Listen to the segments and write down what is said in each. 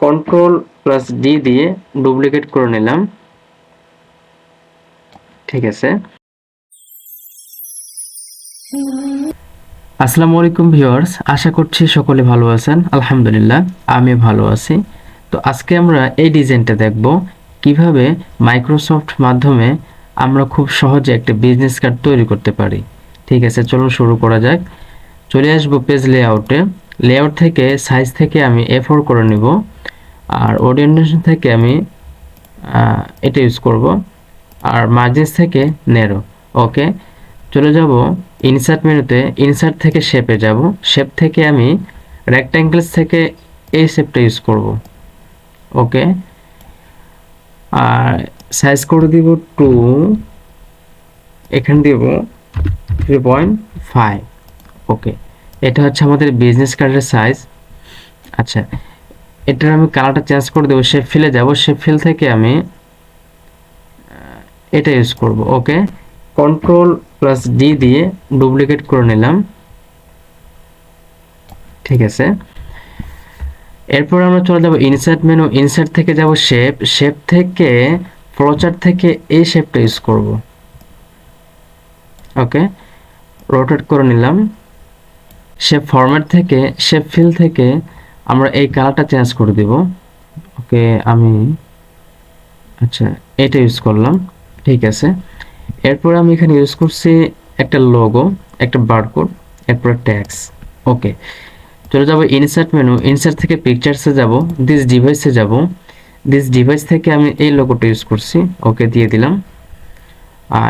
Control plus D দিয়ে duplicate করে নিলাম। ঠিক আছে। আসসালামু আলাইকুম ভিউয়ার্স, আশা করছি সকলে ভালো আছেন। আলহামদুলিল্লাহ আমি ভালো আছি। তো আজকে আমরা এই ডিজাইনটা দেখব কিভাবে মাইক্রোসফট মাধ্যমে আমরা খুব সহজে একটা বিজনেস কার্ড তৈরি করতে পারি। ঠিক আছে, চলুন শুরু করা যাক। চলে আসবো পেজ লেআউটে। লেআউট থেকে সাইজ থেকে আমি A4 করে নিব, আর ওরিয়েন্টেশন থেকে আমি এটা ইউজ করব, আর মার্জিনস থেকে ন্যারো। ওকে, চলে যাব ইনসার্ট মেনুতে। ইনসার্ট থেকে শেপে যাব, শেপ থেকে আমি রেক্ট্যাঙ্গেলস থেকে এই শেপটা ইউজ করব। ওকে, আর সাইজ করে দিব 2, এখানে দিব 3.5। ওকে, এটা হচ্ছে আমাদের বিজনেস কার্ডের সাইজ। আচ্ছা, এটার আমি কালারটা চেঞ্জ করে দেবো। শেপ ফিলে যাব, শেপ ফিল থেকে আমি এটা ইউজ করব। ওকে, কন্ট্রোল প্লাস ডি দিয়ে ডুপ্লিকেট করে নিলাম। ঠিক আছে, এরপর আমরা চলে যাব ইনসার্ট মেনু। ইনসার্ট থেকে যাব শেপ, শেপ থেকে ফ্লোচার্ট থেকে এই শেপটা ইউজ করব। ওকে, রোটেট করে নিলাম। শেপ ফরম্যাট থেকে শেপ ফিল থেকে আমরা এই কালারটা চেঞ্জ করে দেব। ওকে, আমি আচ্ছা এটা ইউজ করলাম। ঠিক আছে, এরপর আমি এখানে ইউজ করছি একটা লোগো, একটা বারকোড, এরপর ট্যাক্স। ওকে, চলে যাব ইনসার্ট মেনু। ইনসার্ট থেকে পিকচার্সে যাব, দিস ডিভাইসে যাব। দিস ডিভাইস থেকে আমি এই লোগোটা ইউজ করছি। ওকে দিয়ে দিলাম।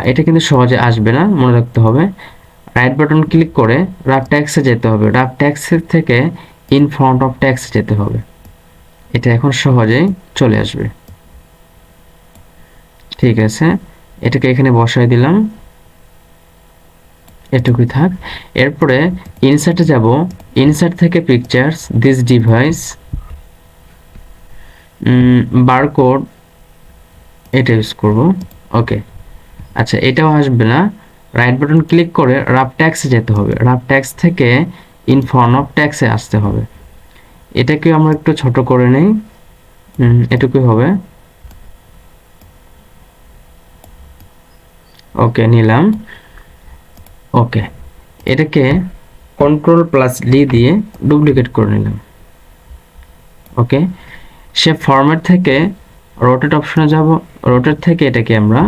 এটা কিন্তু সহজে আসবে না, মনে রাখতে হবে। রাইট বাটন ক্লিক করে রাফ ট্যাক্সে যেতে হবে। রাফ ট্যাক্সের থেকে ইন ফ্রন্ট অফ ট্যাক্স যেতে হবে। এটা এখন সহজেই চলে আসবে। ঠিক আছে, এটাকে এখানে বসায় দিলাম, এটুকুই থাক। এরপরে ইনসার্টে যাব। ইনসার্ট থেকে পিকচার্স, দিস ডিভাইস, বারকোড, এটা ইউজ করব। ওকে, আচ্ছা এটাও আসবে না। রাইট বাটন ক্লিক করে রাফ ট্যাক্সে যেতে হবে। রাফ ট্যাক্স থেকে ইন ফ্রন্ট অফ ট্যাক্সে আসতে হবে। এটাকে আমরা একটু ছোট করে নেই, এটুকুই হবে। ওকে নিলাম। ওকে, এটাকে কন্ট্রোল প্লাস ডি দিয়ে ডুপ্লিকেট করে নিলাম। ওকে, শেপ ফরম্যাট থেকে রোটেট অপশনে যাব। রোটেট থেকে এটাকে আমরা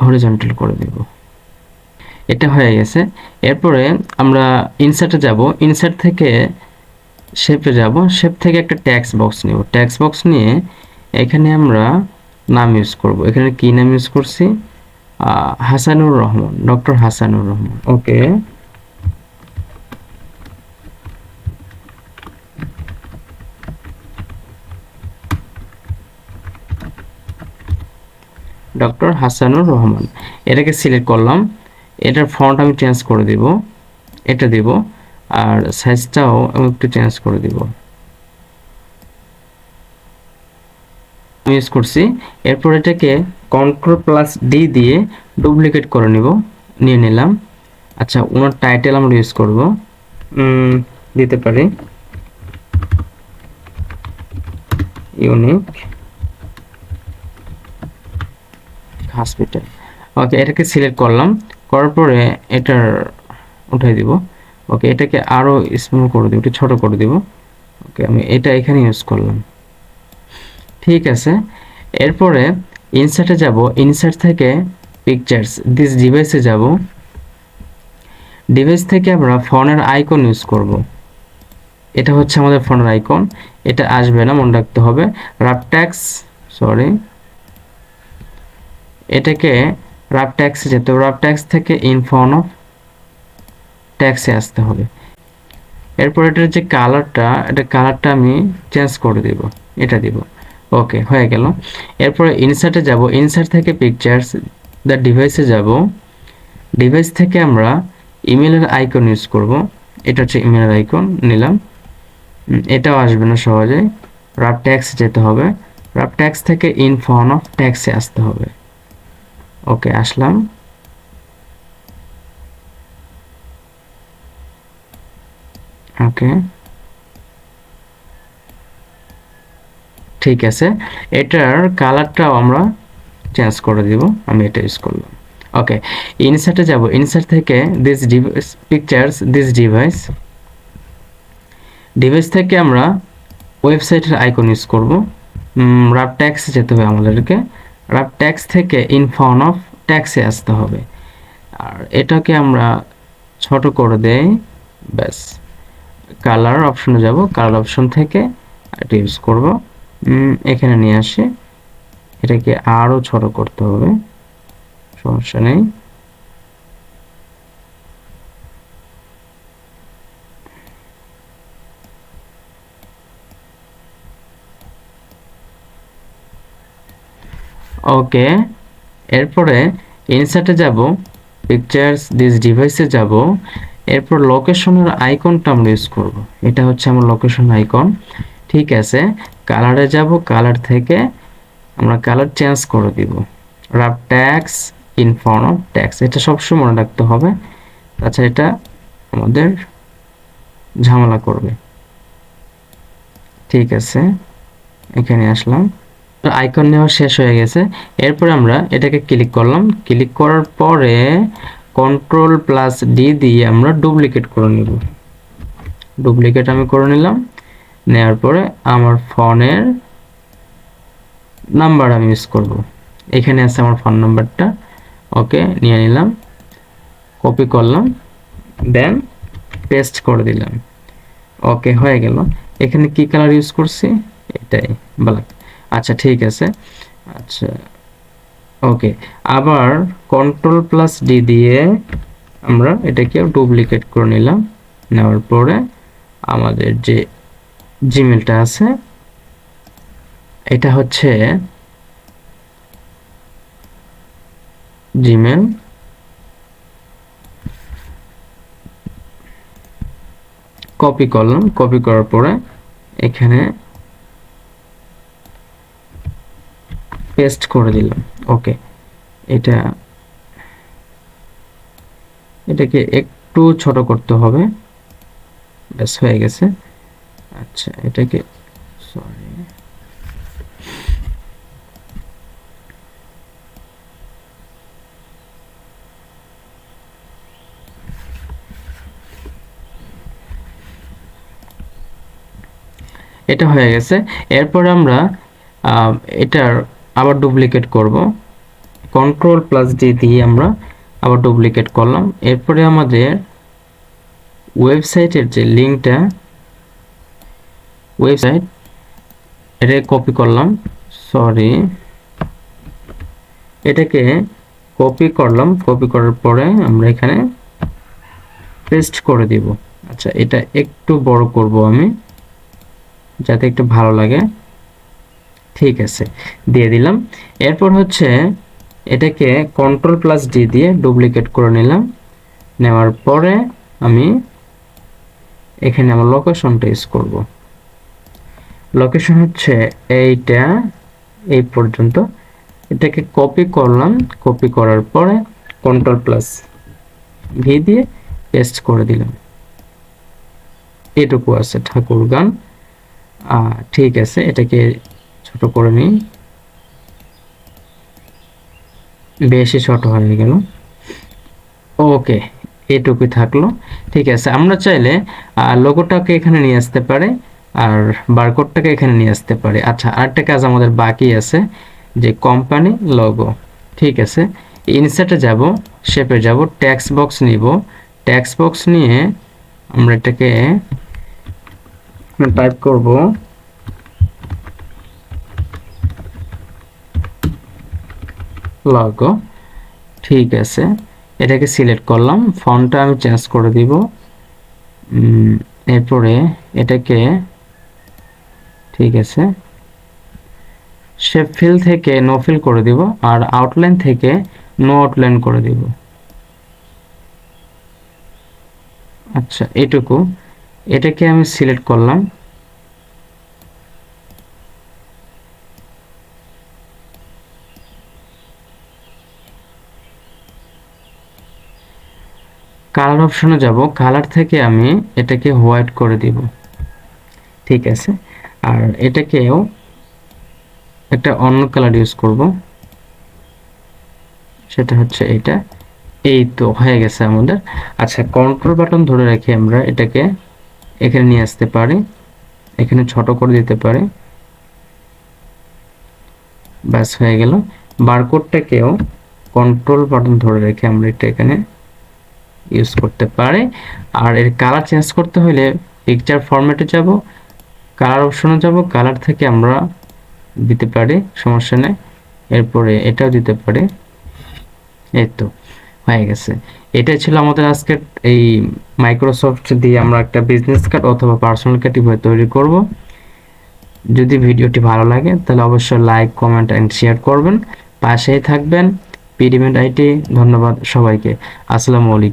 হরিজন্টাল করে দেব। এটা হয়ে গেছে। এরপরে আমরা ইনসার্টে যাব। ইনসার্ট থেকে শেপে যাব, শেপ থেকে একটা ট্যাক্স বক্স নিব। ট্যাক্স বক্স নিয়ে এখানে আমরা নাম ইউজ করব। এখানে কি নাম ইউজ করছি? হাসানুর রহমান, ডক্টর হাসানুর রহমান। ওকে, ডক্টর হাসানুর রহমান, এটাকে সিলেক্ট করলাম। এটার ফন্ট আমি চেঞ্জ করে দিব, এটা দিব, আর সাইজটাও আমি একটু চেঞ্জ করে দিব। আমি ইউজ করছি। এরপর এটাকে কন্ট্রোল প্লাস ডি দিয়ে ডুপ্লিকেট করে নিয়ে নিলাম। আচ্ছা, ওনার টাইটেল আমরা ইউজ করব, দিতে পারি ইউনিক হসপিটাল। ওকে, এটাকে সিলেক্ট করলাম, করার পরে এটার উঠাই দিব। ওকে, এটাকে আরো স্মল করে দিব, একটু ছোট করে দিব। ওকে, আমি এটা এখানে ইউজ করলাম। ঠিক আছে, এরপরে ইনসার্টে যাব। ইনসার্ট থেকে পিকচার্স, দিস ডিভাইসে যাব। ডিভাইস থেকে আমরা ফোনের আইকন ইউজ করব। এটা হচ্ছে আমাদের ফোনের আইকন। এটা আসবে না, মনে রাখতে হবে। রাফ ট্যাক্স, সরি, এটাকে রাফ ট্যাক্সে যেতে হবে। রাফ ট্যাক্স থেকে ইন ফ্রন্ট অফ ট্যাক্সে আসতে হবে। এরপর এটার যে কালারটা, এটা কালারটা আমি চেঞ্জ করে দেব, এটা দিব। ওকে, হয়ে গেল। এরপরে ইনসার্টে যাব। ইনসার্ট থেকে পিকচার্স, দ্য ডিভাইসে যাব। ডিভাইস থেকে আমরা ইমেলের আইকন ইউজ করব। এটা হচ্ছে ইমেলের আইকন, নিলাম। এটাও আসবে না সহজে, রাফ ট্যাক্স যেতে হবে। রাফ ট্যাক্স থেকে ইন ফ্রন্ট অফ ট্যাক্সে আসতে হবে। ওকে, আসলাম। ওকে, ঠিক আছে, এটার কালারটাও আমরা চেঞ্জ করে দিব, আমি এটা ইউজ করলাম। ওকে, ইনসার্টে যাব, ইনসার্ট থেকে this device pictures this device, device থেকে আমরা ওয়েবসাইটের আইকন ইউজ করব। রাব ট্যাক্সে যেতে হবে আমাদেরকে, রাব ট্যাক্স থেকে ইন ফ্রন্ট অফ ট্যাক্সে আসতে হবে, আর এটাকে আমরা ছোট করে দেই, ব্যাস। কালার অপশনে যাব, কালার অপশন থেকে এটা ইউজ করব, এখানে নিয়ে আসি, এটাকে আরও ছোট করতে হবে, সমস্যা নেই। ওকে, এরপরে ইনসার্টে যাব, পিকচার্স দিস ডিভাইসে যাব, এরপর লোকেশনের আইকনটা আমরা ইউজ করব, এটা হচ্ছে আমার লোকেশন আইকন। ঠিক আছে, কালারে যাব, কালার থেকে আমরা কালার চেঞ্জ করে দিব, rub tax in front of tax, এটা সবসময় মনে রাখতে হবে, তাছাড়া এটা আমাদের ঝামেলা করবে। ঠিক আছে, এখানে আসলাম, আইকন নেওয়া শেষ হয়ে গেছে। এরপরে আমরা এটাকে ক্লিক করলাম, ক্লিক করার পরে Ctrl+D দিয়ে আমরা ডুপ্লিকেট করে নিব, ডুপ্লিকেট আমি করে নিলাম। নেওয়ার পরে আমার ফোনের নাম্বার আমি ইউজ করব, এখানে আছে আমার ফোন নাম্বারটা। ওকে, নিয়ে নিলাম, কপি করলাম, দেন পেস্ট করে দিলাম। ওকে, হয়ে গেল। এখানে কি কালার ইউজ করছি, এটাই ব্ল্যাক। আচ্ছা, ঠিক আছে। আচ্ছা, ওকে, আবার Ctrl+D দিয়ে আমরা এটাকে ডুপ্লিকেট করে নিলাম। নেওয়ার পরে আমাদের যে জিমেলটা আছে, এটা হচ্ছে জিমেল, কপি করলাম, কপি করার পরে এখানে পেস্ট করে দিলাম। ওকে, এটাকে একটু ছোট করতে হবে, ব্যাস হয়ে গেছে। আচ্ছা, এটাকে সরি, এটা হয়ে গেছে। এরপর আমরা এটার আবার ডুপ্লিকেট করব, Ctrl+D দিয়ে আমরা আবার ডুপ্লিকেট করলাম। এরপরে আমাদের ওয়েবসাইটের যে লিঙ্কটা, ওয়েবসাইট, এটা কপি করলাম, সরি, এটাকে কপি করলাম, কপি করার পরে আমরা এখানে পেস্ট করে দিব। আচ্ছা, এটা একটু বড় করব আমি, যাতে একটু ভালো লাগে। ঠিক আছে, দিয়ে দিলাম। এরপর হচ্ছে এটাকে Ctrl+D দিয়ে ডুপ্লিকেট করে নিলাম। নেওয়ার পরে আমি এখানে আমার লোকেশনটা ইউজ করব, লোকেশন হচ্ছে এইটা, এই পর্যন্ত। এটাকে কপি করলাম, কপি করার পরে Ctrl+V দিয়ে পেস্ট করে দিলাম। এটুকু আছে ঠাকুরগান। ঠিক আছে, এটাকে ছোট করে নিই, বেশি ছোট হয়ে গেল। ওকে, এটুকুই থাকলো। ঠিক আছে, আমরা চাইলে লোগোটাকে এখানে নিয়ে আসতে পারি, আর বারকোডটাকে এখানে নিয়ে আসতে পারি। আচ্ছা, আরেকটা কাজ আমাদের বাকি আছে, যে কোম্পানি লোগো। ঠিক আছে, ইনসার্টে যাব, শেপে যাব, ট্যাক্স বক্স নিব, ট্যাক্স বক্স নিয়ে আমরা এটাকে টাইপ করব লোগো। ঠিক আছে, এটাকে সিলেক্ট করলাম, ফন্টটা আমি চেঞ্জ করে দিব। এরপরে এটাকে, ঠিক আছে, শেপ ফিল থেকে নো ফিল করে দিব, আর আউটলাইন থেকে নো আউটলাইন করে দিব। আচ্ছা, এটুকু, এটাকে আমি সিলেক্ট করলাম। কালার অপশনে যাব, কালার থেকে আমি এটাকে হোয়াইট করে দিব। ঠিক আছে, আর এটাকেও একটা অন্য কালার ইউজ করব, সেটা হচ্ছে এটা। এই তো হয়ে গেছে আমাদের। আচ্ছা, কন্ট্রোল বাটন ধরে রেখে আমরা এটাকে এখানে নিয়ে আসতে পারি, এখানে ছোট করে দিতে পারি, ব্যাস হয়ে গেল। বারকোডটাকেও কন্ট্রোল বাটন ধরে রেখে আমরা এটা এখানে ইউজ করতে পারি। আর এর কালার চেঞ্জ করতে হলে পিকচার ফরম্যাটে যাব, কালার অপশনে যাব, কালার থেকে আমরা দিতে পারি, সমস্যা নেই। এরপরে এটাও দিতে পারি। এই তো হয়ে গেছে। এটাই ছিল আমাদের আজকের এই মাইক্রোসফট দিয়ে আমরা একটা বিজনেস কার্ড অথবা পার্সোনাল কার্ড তৈরি করব। যদি ভিডিওটি ভালো লাগে তাহলে অবশ্যই লাইক, কমেন্ট এন্ড শেয়ার করবেন, পাশেই থাকবেন। P.Demand-it, ধন্যবাদ সবাইকে। আসসালামু আলাইকুম।